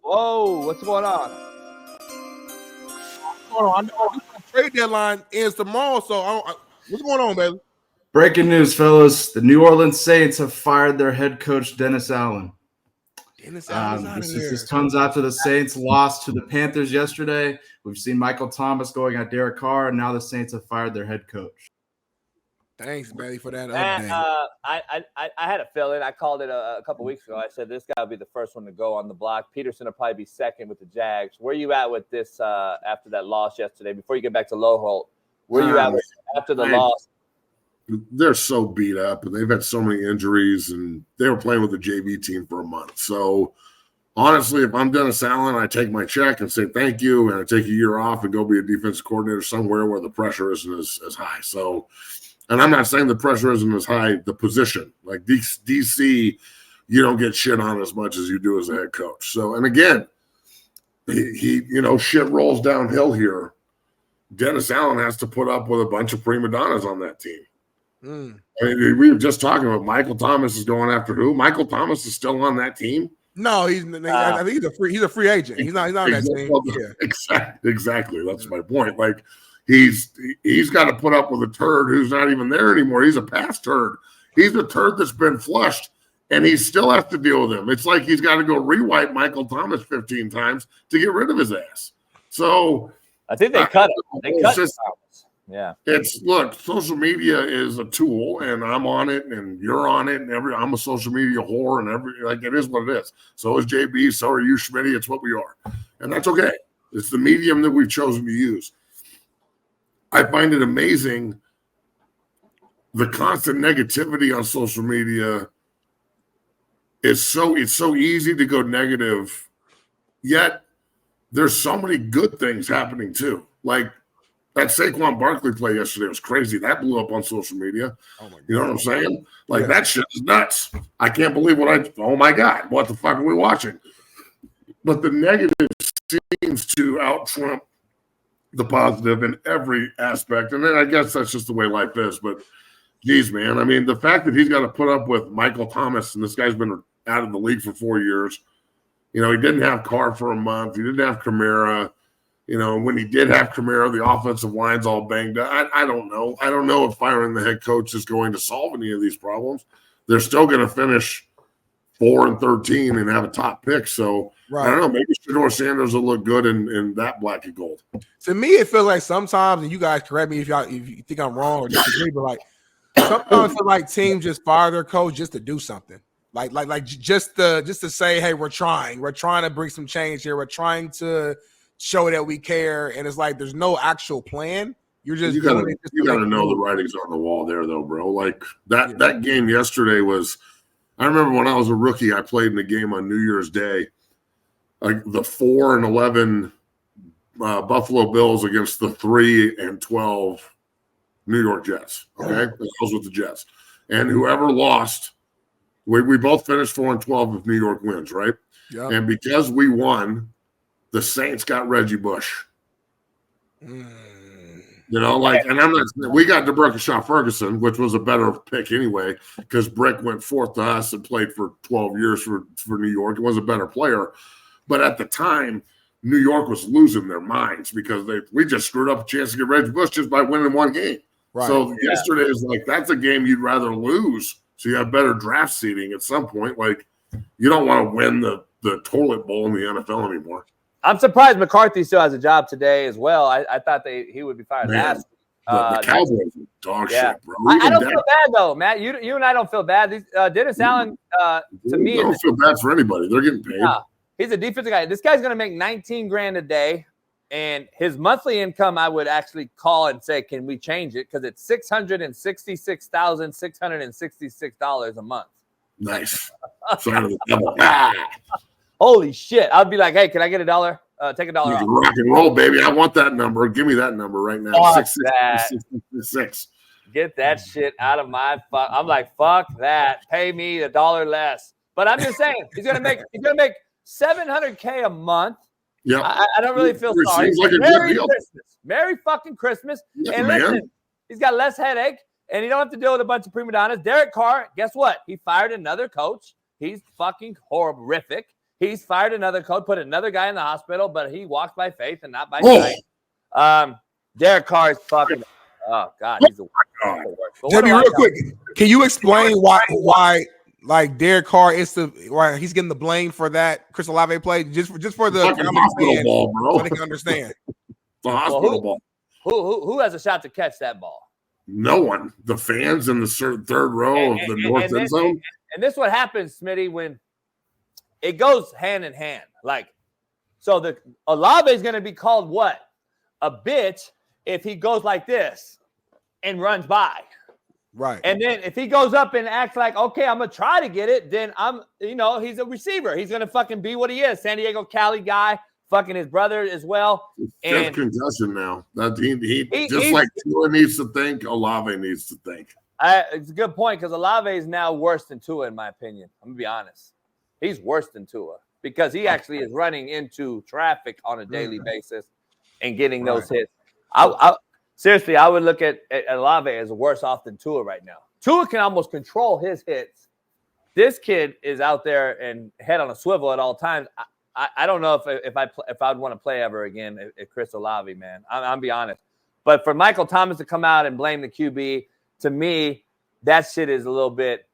Whoa, what's going on? Hold on, I know the trade deadline ends tomorrow, so what's going on, baby? Breaking news, fellas. The New Orleans Saints have fired their head coach, Dennis Allen. This comes after the Saints lost to the Panthers yesterday. We've seen Michael Thomas going at Derek Carr, and now the Saints have fired their head coach. Thanks, Bailey, for that update. I had a feeling. I called it a couple weeks ago. I said this guy will be the first one to go on the block. Peterson will probably be second with the Jags. Where you at with this after that loss yesterday? Before you get back to Lowholt, where you at with after the loss? They're so beat up, and they've had so many injuries, and they were playing with the JV team for a month. So, honestly, if I'm Dennis Allen, I take my check and say thank you, and I take a year off and go be a defensive coordinator somewhere where the pressure isn't as high. So, and I'm not saying the pressure isn't as high, the position. Like DC, you don't get shit on as much as you do as a head coach. So, and again, he shit rolls downhill here. Dennis Allen has to put up with a bunch of prima donnas on that team. I mean, we were just talking about Michael Thomas is going after who? Michael Thomas is still on that team? No, I think he's a free agent. He's not on that team. Exactly. That's my point. Like he's got to put up with a turd who's not even there anymore. He's a past turd. He's a turd that's been flushed, and he still has to deal with him. It's like he's got to go rewipe Michael Thomas 15 times to get rid of his ass. So I think they cut him. They cut him. Yeah. Look, social media is a tool, and I'm on it, and you're on it, and I'm a social media whore, and it is what it is. So is JB, so are you, Smitty. It's what we are. And that's okay. It's the medium that we've chosen to use. I find it amazing the constant negativity on social media it's so easy to go negative, yet there's so many good things happening too. Like that Saquon Barkley play yesterday was crazy. That blew up on social media. Oh my God. You know what I'm saying? Like that shit is nuts. I can't believe oh my God, what the fuck are we watching? But the negative seems to out-trump the positive in every aspect. And then I guess that's just the way life is. But geez, man, I mean, the fact that he's got to put up with Michael Thomas, and this guy's been out of the league for 4 years. You know, he didn't have Carr for a month. He didn't have Kamara. You know, when he did have Kamara, the offensive line's all banged up. I don't know. I don't know if firing the head coach is going to solve any of these problems. They're still going to finish 4-13 and have a top pick. So right. I don't know. Maybe Shedeur Sanders will look good in that black and gold. To me, it feels like sometimes, and you guys correct me if you think I'm wrong or disagree, but like sometimes I feel like teams just fire their coach just to do something. Like just to say, hey, we're trying to bring some change here. We're trying to show that we care, and it's like there's no actual plan. You gotta know the writing's on the wall there, though, bro. Like that game yesterday was. I remember when I was a rookie, I played in a game on New Year's Day, like the 4-11 Buffalo Bills against the 3-12 New York Jets. Okay, that was with the Jets, and whoever lost. We both finished 4-12 if New York wins, right? Yeah. And because we won, the Saints got Reggie Bush. You know, like, and I'm not. We got DeBrickashaw Ferguson, which was a better pick anyway, because Brick went fourth to us and played for 12 years for New York. He was a better player, but at the time, New York was losing their minds because we just screwed up a chance to get Reggie Bush just by winning one game. Right. So yesterday is like that's a game you'd rather lose. So you have better draft seating at some point. Like you don't want to win the toilet bowl in the NFL anymore. I'm surprised McCarthy still has a job today as well. I thought he would be fired last week. The Cowboys are dog shit, bro. I don't feel bad though, Matt. You and I don't feel bad. Dennis Allen, to me, I don't feel bad for anybody. They're getting paid. Yeah, he's a defensive guy. This guy's going to make $19,000 a day. And his monthly income, I would actually call and say, can we change it? Because it's $666,666 a month. Nice. Holy shit. I'd be like, hey, can I get $1? Take $1 off. Rock and roll, baby. I want that number. Give me that number right now. Fuck that. 666. Get that shit out of my fuck. I'm like, fuck that. Pay me $1 less. But I'm just saying, he's gonna make $700K a month. Yeah, I don't really feel sorry. Like Merry Christmas. Merry fucking Christmas. Yeah, and listen, he's got less headache, and you don't have to deal with a bunch of prima donnas. Derek Carr, guess what? He fired another coach. He's fucking horrific. He's fired another coach, put another guy in the hospital, but he walks by faith and not by sight. Derek Carr is fucking. Oh God, he's the worst. JB, real quick, can you explain why like Derek Carr why he's getting the blame for that Chris Olave play? Just for the hospital ball, bro. So they can understand. The hospital ball. Who has a shot to catch that ball? No one. The fans in the third row of the north end zone. And this is what happens, Smitty, when it goes hand in hand. Like, so the Olave is going to be called what? A bitch if he goes like this and runs by. Right. And then if he goes up and acts like, okay, I'm going to try to get it, then he's a receiver. He's going to fucking be what he is. San Diego Cali guy, fucking his brother as well. Fifth concussion now. That he just like Tua needs to think, Olave needs to think. It's a good point because Olave is now worse than Tua, in my opinion. I'm going to be honest. He's worse than Tua because he actually is running into traffic on a daily basis and getting those hits. Seriously, I would look at Olave as worse off than Tua right now. Tua can almost control his hits. This kid is out there and head on a swivel at all times. I don't know if I'd want to play ever again at Chris Olave, man. I'll be honest. But for Michael Thomas to come out and blame the QB, to me, that shit is a little bit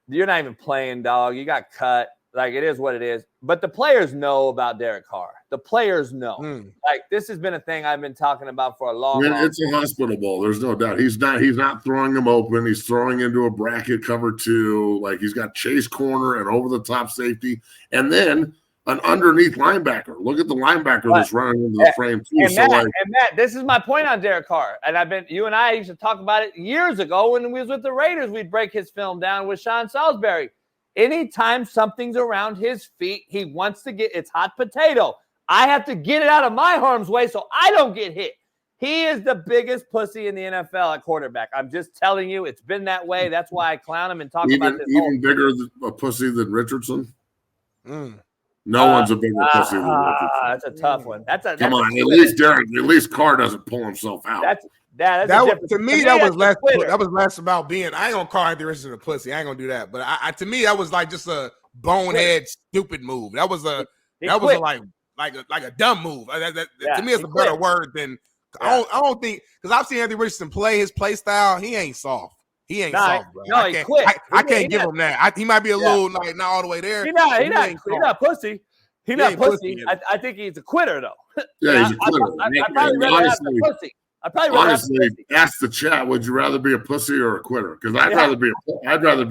you're not even playing, dog. You got cut. Like, it is what it is. But the players know about Derek Carr. The players know. Like, this has been a thing I've been talking about for a long time. It's a hospital ball. There's no doubt. He's not throwing them open. He's throwing into a bracket cover 2. Like, he's got chase corner and over-the-top safety. And then an underneath linebacker. Look at the linebacker that's running into the frame, too. And Matt, this is my point on Derek Carr. And you and I used to talk about it years ago when we was with the Raiders. We'd break his film down with Shaun Salisbury. Anytime something's around his feet, he wants to get it's hot potato. I have to get it out of my harm's way so I don't get hit. He is the biggest pussy in the NFL at quarterback. I'm just telling you, it's been that way. That's why I clown him and talk about this. Even bigger a pussy than Richardson? No one's a bigger pussy than Richardson. That's a tough one. Come on, at least Carr doesn't pull himself out. To me, that was less about being. I ain't gonna call Anthony Richardson a pussy. I ain't gonna do that. But to me, that was like just a bonehead, stupid move. That was like a dumb move. To me, it's a better word than I don't think because I've seen Anthony Richardson play his play style. He ain't soft. He ain't soft, bro. No, he quit. I can't give him that. He might be a little like not all the way there. He's not pussy. He's not pussy. I think he's a quitter though. Yeah, he's a quitter. I'd probably rather have the pussy. Honestly, ask the chat. Would you rather be a pussy or a quitter? Because I'd rather be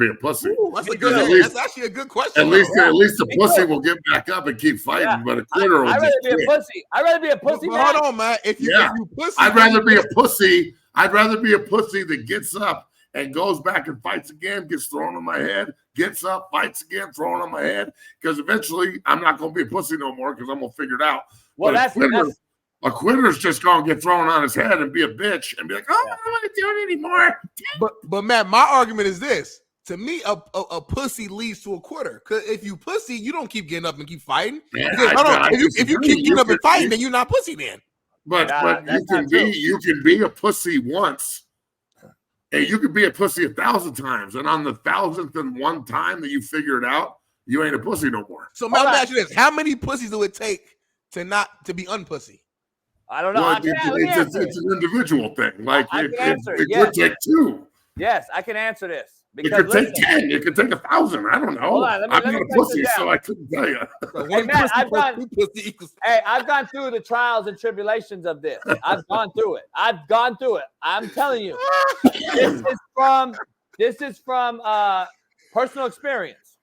a pussy. Ooh, that's actually a good question. At least the pussy will get back up and keep fighting. But a quitter will just quit. I'd rather be a pussy. Hold on, man. If you pussy, I'd rather be a pussy. I'd rather be a pussy that gets up and goes back and fights again, gets thrown on my head, gets up, fights again, thrown on my head. Because eventually, I'm not going to be a pussy no more because I'm going to figure it out. Well, a quitter's just going to get thrown on his head and be a bitch and be like, oh, I don't want to do it anymore. But Matt, my argument is this. To me, a pussy leads to a quitter. Because if you pussy, you don't keep getting up and keep fighting. If you keep getting up and fighting, then you're not pussy then. But you can be a pussy once. And you could be a pussy 1,000 times. And on the 1,001st time that you figure it out, you ain't a pussy no more. So Matt, let me ask you this. How many pussies do it take to be unpussy? I don't know. Well, it's an individual thing. Like it could take 2. Yes, I can answer this. It could take 10. It could take 1,000. I don't know. Hold on, I'm not a pussy, so I couldn't tell you. Hey, Matt, I've gone through the trials and tribulations of this. I've gone through it. I'm telling you, this is from personal experience.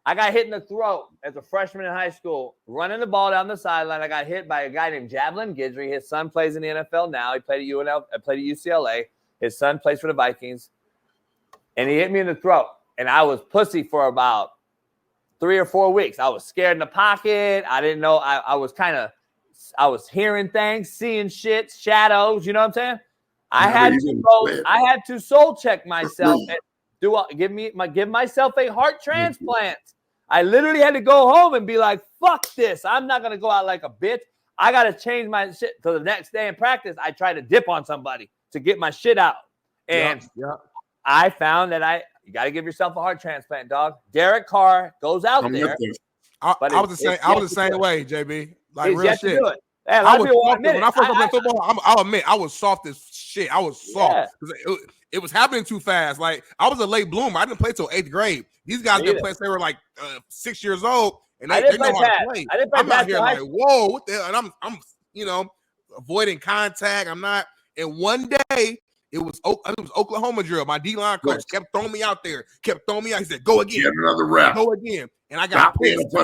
I got hit in the throat as a freshman in high school, running the ball down the sideline. I got hit by a guy named Javelin Guidry. His son plays in the NFL now. He played at UNL. I played at UCLA. His son plays for the Vikings. And he hit me in the throat. And I was pussy for about 3 or 4 weeks. I was scared in the pocket. I didn't know. I was hearing things, seeing shit, shadows. You know what I'm saying? I had to soul check myself and give myself a heart transplant. I literally had to go home and be like, fuck this. I'm not going to go out like a bitch. I got to change my shit. So the next day in practice, I try to dip on somebody to get my shit out. And I found that You got to give yourself a heart transplant, dog. Derek Carr goes out there. I was the same way, JB. Like He's real yet shit. to do it. Yeah, a lot of people won't admit when it. I first played football, I'll admit I was soft as shit. I was soft because it was happening too fast. Like I was a late bloomer. I didn't play till 8th grade. These guys didn't play. They were like 6 years old, and they know how to play. I'm out here like, whoa, what the hell? And I'm avoiding contact. I'm not. And one day it was Oklahoma drill. My D-line coach kept throwing me out there. Kept throwing me out. He said, "Go again, get another rep. Go again." And I got pissed.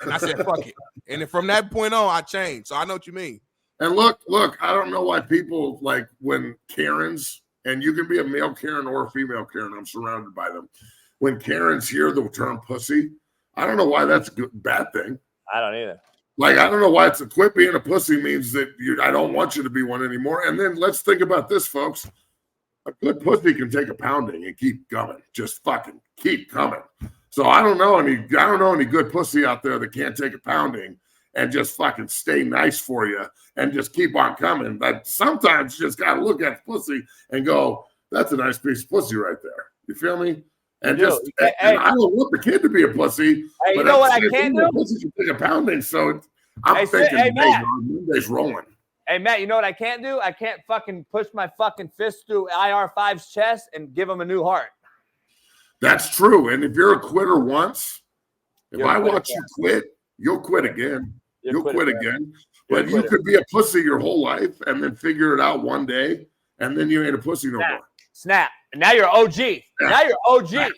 And I said, "Fuck it." And then from that point on, I changed. So I know what you mean. And look, I don't know why people like when Karens, and you can be a male Karen or a female Karen. I'm surrounded by them. When Karens hear the term pussy, I don't know why that's a bad thing. I don't either. Like, I don't know why it's a quit being a pussy means that I don't want you to be one anymore. And then let's think about this, folks. A good pussy can take a pounding and keep coming. Just fucking keep coming. So I don't know any good pussy out there that can't take a pounding and just fucking stay nice for you and just keep on coming. But sometimes you just got to look at pussy and go, that's a nice piece of pussy right there. You feel me? And and I don't want the kid to be a pussy. Hey, you know what I can do? Pussy can take a pounding. So I'm thinking Monday's rolling. Hey, Matt, you know what I can't do? I can't fucking push my fucking fist through IR5's chest and give him a new heart. That's true. And if you're a quitter once, if I watch you quit, you'll quit again. You'll quit again. But you could be a pussy your whole life and then figure it out one day, and then you ain't a pussy no more. Snap. And now you're OG. Yeah. Now you're OG.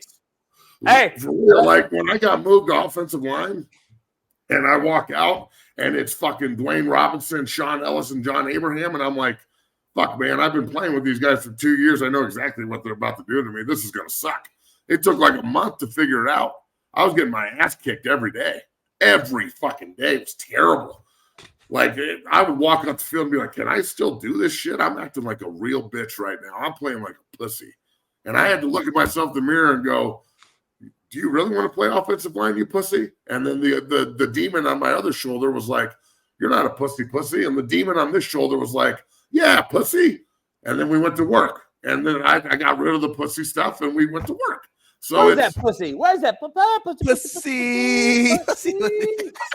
Hey. For real, like when I got moved to offensive line and I walk out and it's fucking Dwayne Robinson, Shaun Ellis, and John Abraham, and I'm like, fuck, man, I've been playing with these guys for 2 years. I know exactly what they're about to do to me. This is going to suck. It took like a month to figure it out. I was getting my ass kicked every day. Every fucking day. It was terrible. Like, I would walk up the field and be like, can I still do this shit? I'm acting like a real bitch right now. I'm playing like a pussy. And I had to look at myself in the mirror and go, do you really want to play offensive line, you pussy? And then the demon on my other shoulder was like, you're not a pussy. And the demon on this shoulder was like, yeah, pussy. And then we went to work. And then I got rid of the pussy stuff and we went to work. So where's that pussy? Where's that pussy? Pussy.